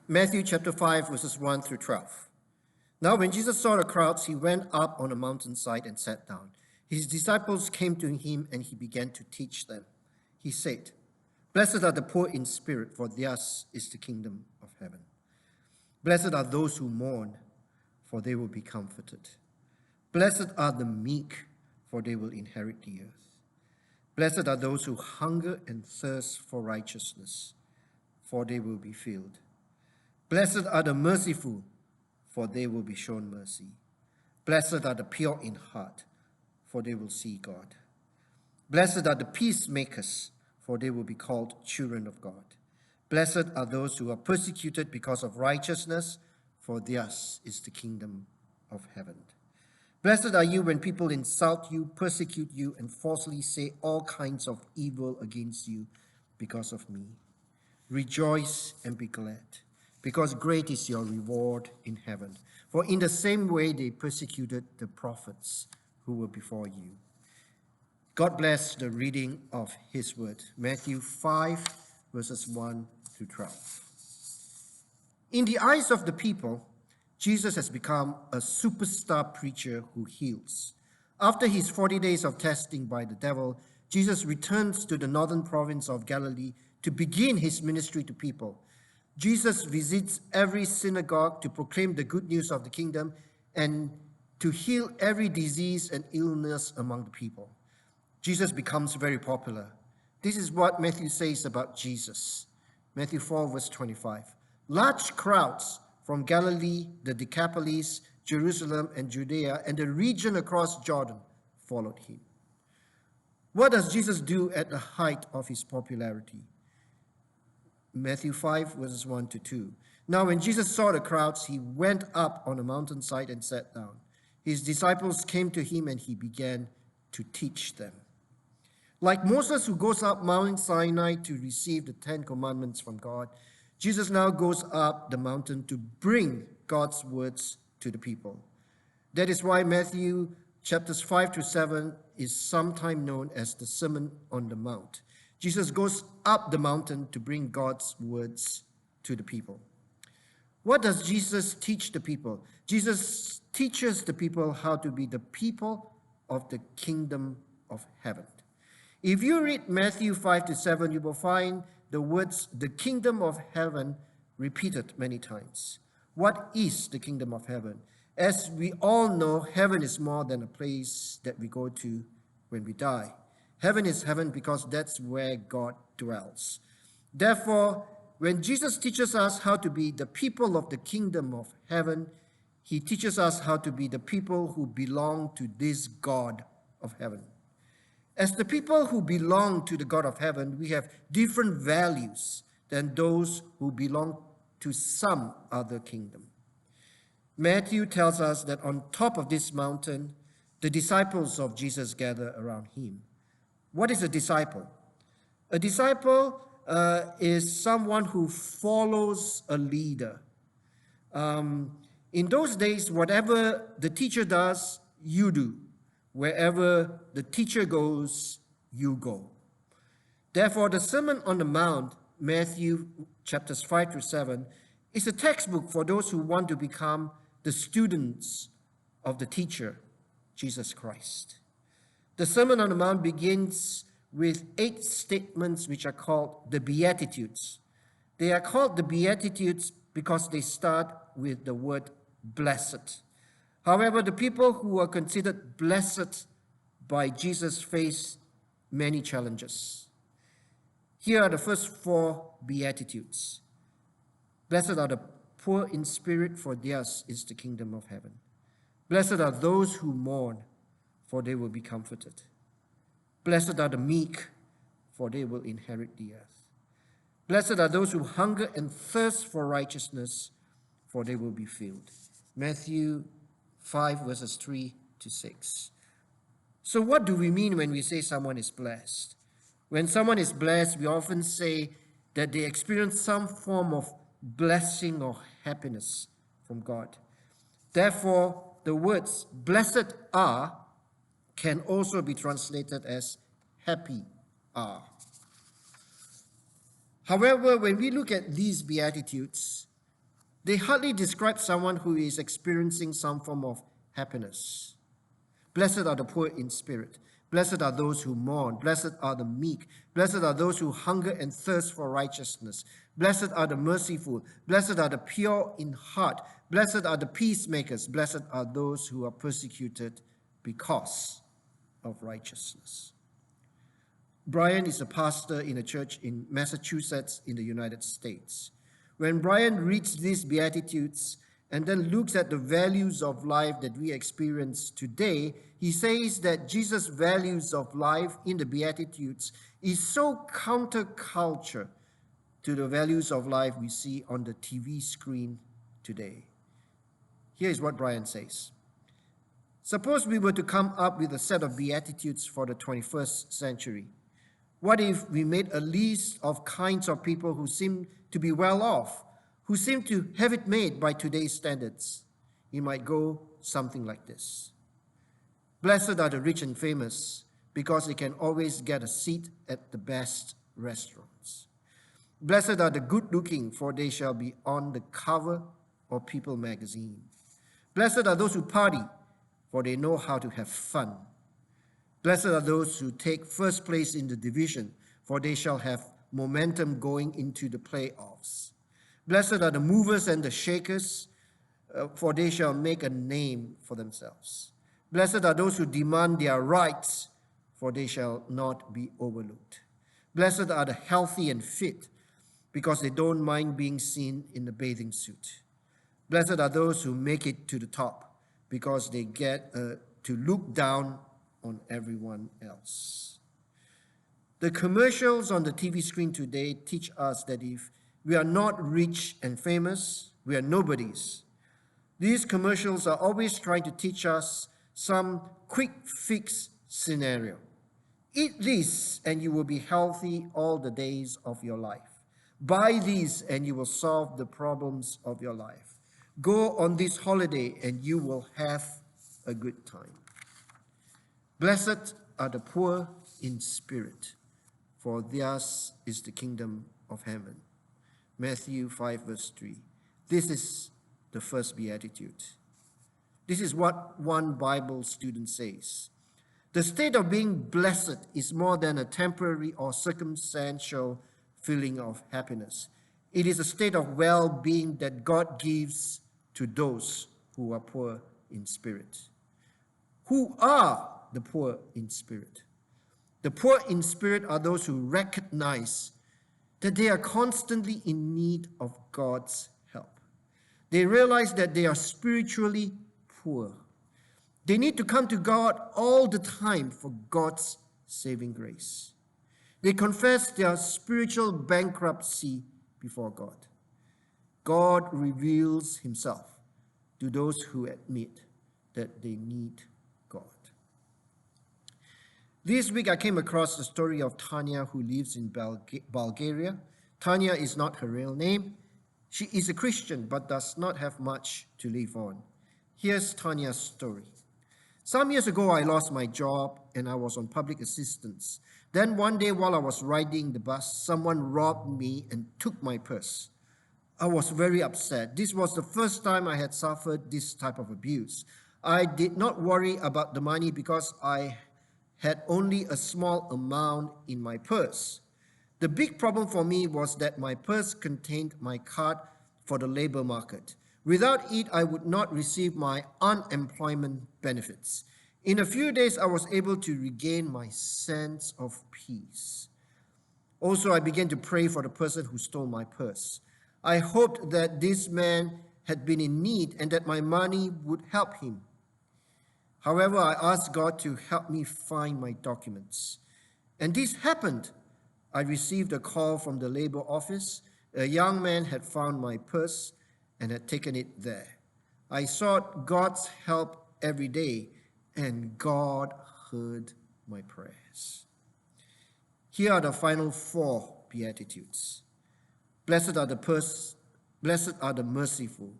Matthew chapter 5, verses 1 through 12. Now when Jesus saw the crowds, he went up on a mountainside and sat down. His disciples came to him, and he began to teach them. He said, "Blessed are the poor in spirit, for theirs is the kingdom of heaven. Blessed are those who mourn, for they will be comforted. Blessed are the meek, for they will inherit the earth. Blessed are those who hunger and thirst for righteousness, for they will be filled. Blessed are the merciful, for they will be shown mercy. Blessed are the pure in heart, for they will see God. Blessed are the peacemakers, for they will be called children of God. Blessed are those who are persecuted because of righteousness, for theirs is the kingdom of heaven. Blessed are you when people insult you, persecute you, and falsely say all kinds of evil against you because of me. Rejoice and be glad, because great is your reward in heaven. For in the same way they persecuted the prophets who were before you." God bless the reading of his word. Matthew 5, verses 1 through 12. In the eyes of the people, Jesus has become a superstar preacher who heals. After his 40 days of testing by the devil, Jesus returns to the northern province of Galilee to begin his ministry to people. Jesus visits every synagogue to proclaim the good news of the kingdom and to heal every disease and illness among the people. Jesus becomes very popular. This is what Matthew says about Jesus. Matthew 4, verse 25. Large crowds from Galilee, the Decapolis, Jerusalem, and Judea, and the region across Jordan followed him. What does Jesus do at the height of his popularity? Matthew 5, verses 1 to 2. Now when Jesus saw the crowds, he went up on a mountainside and sat down. His disciples came to him, and he began to teach them. Like Moses, who goes up Mount Sinai to receive the 10 commandments from God, Jesus now goes up the mountain to bring God's words to the people. That is why Matthew chapters 5 to 7 is sometimes known as the Sermon on the Mount. Jesus goes up the mountain to bring God's words to the people. What does Jesus teach the people? Jesus teaches the people how to be the people of the kingdom of heaven. If you read Matthew 5 to 7, you will find the words, the kingdom of heaven, repeated many times. What is the kingdom of heaven? As we all know, heaven is more than a place that we go to when we die. Heaven is heaven because that's where God dwells. Therefore, when Jesus teaches us how to be the people of the kingdom of heaven, he teaches us how to be the people who belong to this God of heaven. As the people who belong to the God of heaven, we have different values than those who belong to some other kingdom. Matthew tells us that on top of this mountain, the disciples of Jesus gather around him. What is a disciple? A disciple is someone who follows a leader. In those days, whatever the teacher does, you do. Wherever the teacher goes, you go. Therefore, the Sermon on the Mount, Matthew chapters 5 to 7, is a textbook for those who want to become the students of the teacher, Jesus Christ. The Sermon on the Mount begins with 8 statements which are called the Beatitudes. They are called the Beatitudes because they start with the word blessed. However, the people who are considered blessed by Jesus face many challenges. Here are the first 4 Beatitudes. Blessed are the poor in spirit, for theirs is the kingdom of heaven. Blessed are those who mourn, for they will be comforted. Blessed are the meek, for they will inherit the earth. Blessed are those who hunger and thirst for righteousness, for they will be filled. Matthew 5, verses 3 to 6. So what do we mean when we say someone is blessed? When someone is blessed, we often say that they experience some form of blessing or happiness from God. Therefore, the words blessed are can also be translated as happy are. However, when we look at these Beatitudes, They hardly describe someone who is experiencing some form of happiness. Blessed are the poor in spirit. Blessed are those who mourn. Blessed are the meek. Blessed are those who hunger and thirst for righteousness. Blessed are the merciful. Blessed are the pure in heart. Blessed are the peacemakers. Blessed are those who are persecuted because of righteousness. Brian is a pastor in a church in Massachusetts in the United States. When Brian reads these Beatitudes and then looks at the values of life that we experience today, he says that Jesus' values of life in the Beatitudes is so counterculture to the values of life we see on the TV screen today. Here is what Brian says. Suppose we were to come up with a set of Beatitudes for the 21st century. What if we made a list of kinds of people who seem to be well off, who seem to have it made by today's standards? It might go something like this. Blessed are the rich and famous, because they can always get a seat at the best restaurants. Blessed are the good-looking, for they shall be on the cover of People magazine. Blessed are those who party, for they know how to have fun. Blessed are those who take first place in the division, for they shall have momentum going into the playoffs. Blessed are the movers and the shakers, for they shall make a name for themselves. Blessed are those who demand their rights, for they shall not be overlooked. Blessed are the healthy and fit, because they don't mind being seen in a bathing suit. Blessed are those who make it to the top, because they get to look down on everyone else. The commercials on the TV screen today teach us that if we are not rich and famous, we are nobodies. These commercials are always trying to teach us some quick fix scenario. Eat this and you will be healthy all the days of your life. Buy these and you will solve the problems of your life. Go on this holiday and you will have a good time. Blessed are the poor in spirit, for theirs is the kingdom of heaven. Matthew 5 verse 3. This is the first beatitude. This is what one Bible student says. The state of being blessed is more than a temporary or circumstantial feeling of happiness. It is a state of well-being that God gives to those who are poor in spirit. Who are the poor in spirit? The poor in spirit are those who recognize that they are constantly in need of God's help. They realize that they are spiritually poor. They need to come to God all the time for God's saving grace. They confess their spiritual bankruptcy before God. God reveals himself to those who admit that they need God. This week I came across the story of Tanya, who lives in Bulgaria. Tanya is not her real name. She is a Christian but does not have much to live on. Here's Tanya's story. Some years ago, I lost my job and I was on public assistance. Then one day while I was riding the bus, someone robbed me and took my purse. I was very upset. This was the first time I had suffered this type of abuse. I did not worry about the money because I had only a small amount in my purse. The big problem for me was that my purse contained my card for the labor market. Without it, I would not receive my unemployment benefits. In a few days, I was able to regain my sense of peace. Also, I began to pray for the person who stole my purse. I hoped that this man had been in need and that my money would help him. However, I asked God to help me find my documents. And this happened. I received a call from the labor office. A young man had found my purse and had taken it there. I sought God's help every day, and God heard my prayers. Here are the final 4 Beatitudes. Blessed are the merciful,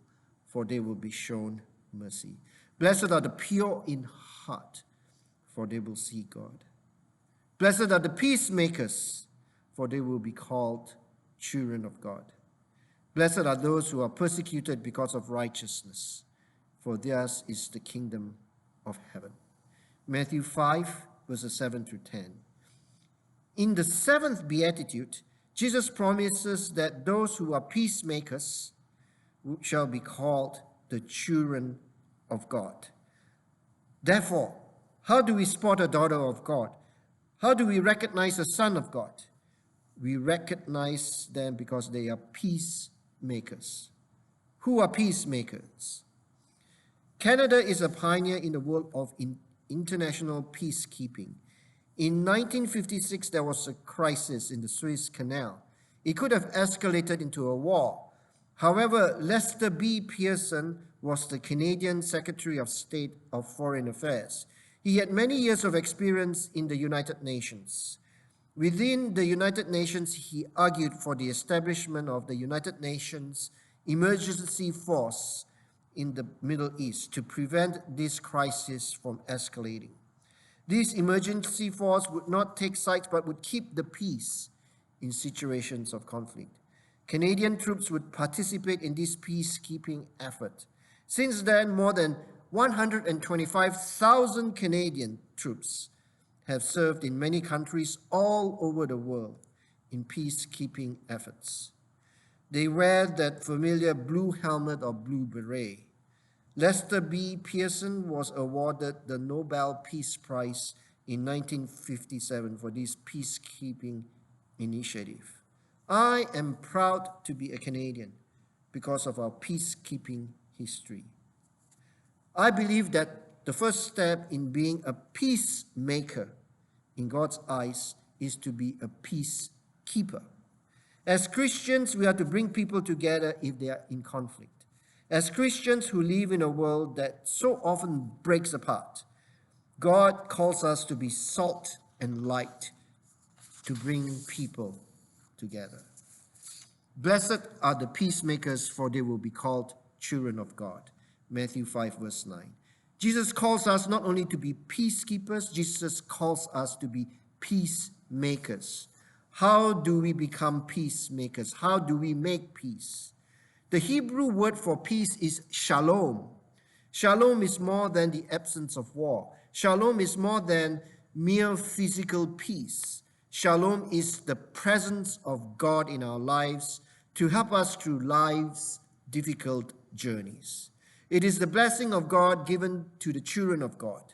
for they will be shown mercy. Blessed are the pure in heart, for they will see God. Blessed are the peacemakers, for they will be called children of God. Blessed are those who are persecuted because of righteousness, for theirs is the kingdom of heaven. Matthew 5, verses 7 through 10. In the seventh beatitude, Jesus promises that those who are peacemakers shall be called the children of God. Therefore, how do we spot a daughter of God? How do we recognize a son of God? We recognize them because they are peacemakers. Who are peacemakers? Canada is a pioneer in the world of international peacekeeping. In 1956, there was a crisis in the Suez Canal. It could have escalated into a war. However, Lester B. Pearson was the Canadian Secretary of State of Foreign Affairs. He had many years of experience in the United Nations. Within the United Nations, he argued for the establishment of the United Nations Emergency Force in the Middle East to prevent this crisis from escalating. This emergency force would not take sides but would keep the peace in situations of conflict. Canadian troops would participate in this peacekeeping effort. Since then, more than 125,000 Canadian troops have served in many countries all over the world in peacekeeping efforts. They wear that familiar blue helmet or blue beret. Lester B. Pearson was awarded the Nobel Peace Prize in 1957 for this peacekeeping initiative. I am proud to be a Canadian because of our peacekeeping history. I believe that the first step in being a peacemaker in God's eyes is to be a peacekeeper. As Christians, we are to bring people together if they are in conflict. As Christians who live in a world that so often breaks apart, God calls us to be salt and light to bring people together. Blessed are the peacemakers, for they will be called children of God. Matthew 5, verse 9. Jesus calls us not only to be peacekeepers, Jesus calls us to be peacemakers. How do we become peacemakers? How do we make peace? The Hebrew word for peace is shalom. Shalom is more than the absence of war. Shalom is more than mere physical peace. Shalom is the presence of God in our lives to help us through life's difficult journeys. It is the blessing of God given to the children of God.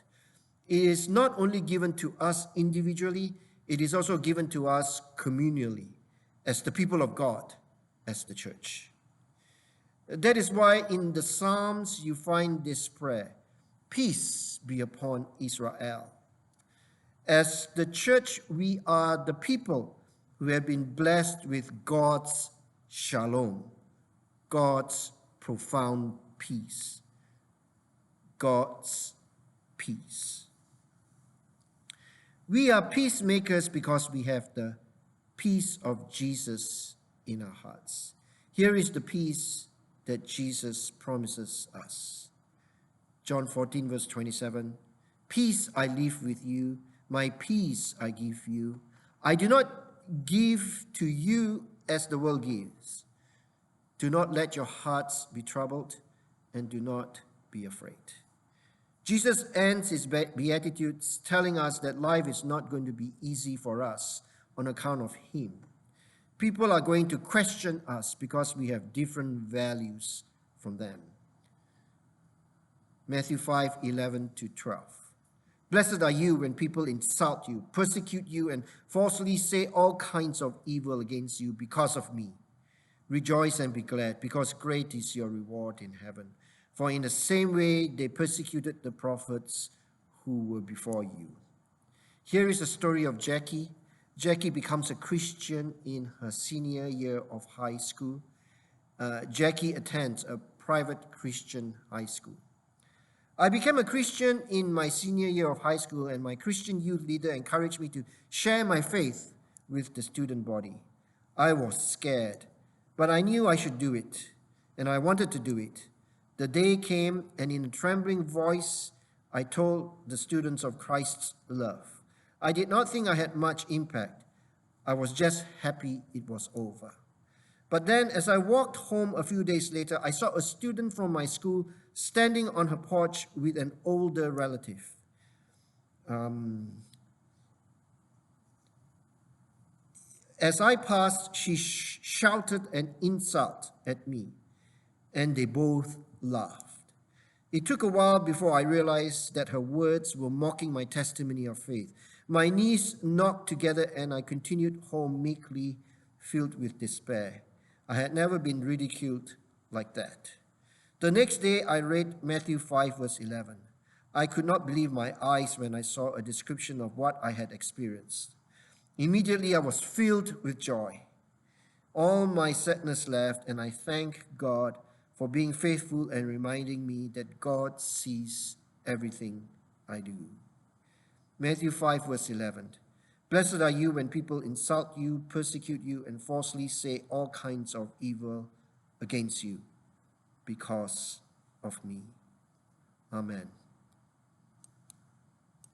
It is not only given to us individually, it is also given to us communally, as the people of God, as the church. That is why in the Psalms you find this prayer, peace be upon Israel. As the church, we are the people who have been blessed with God's shalom, God's profound peace, God's peace. We are peacemakers because we have the peace of Jesus in our hearts. Here is the peace that Jesus promises us. John 14, verse 27, peace I leave with you, my peace I give you. I do not give to you as the world gives. Do not let your hearts be troubled, and do not be afraid. Jesus ends his Beatitudes telling us that life is not going to be easy for us on account of him. People are going to question us because we have different values from them. Matthew 5, 11 to 12. Blessed are you when people insult you, persecute you, and falsely say all kinds of evil against you because of me. Rejoice and be glad, because great is your reward in heaven. For in the same way they persecuted the prophets who were before you. Here is a story of Jackie. Jackie becomes a Christian in her senior year of high school. Jackie attends a private Christian high school. I became a Christian in my senior year of high school, and my Christian youth leader encouraged me to share my faith with the student body. I was scared, but I knew I should do it, and I wanted to do it. The day came, and in a trembling voice, I told the students of Christ's love. I did not think I had much impact. I was just happy it was over. But then, as I walked home a few days later, I saw a student from my school standing on her porch with an older relative. As I passed, she shouted an insult at me, and they both laughed. It took a while before I realized that her words were mocking my testimony of faith. My knees knocked together, and I continued home meekly, filled with despair. I had never been ridiculed like that. The next day, I read Matthew 5, verse 11. I could not believe my eyes when I saw a description of what I had experienced. Immediately, I was filled with joy. All my sadness left, and I thank God for being faithful and reminding me that God sees everything I do. Matthew 5, verse 11. Blessed are you when people insult you, persecute you, and falsely say all kinds of evil against you because of me. Amen.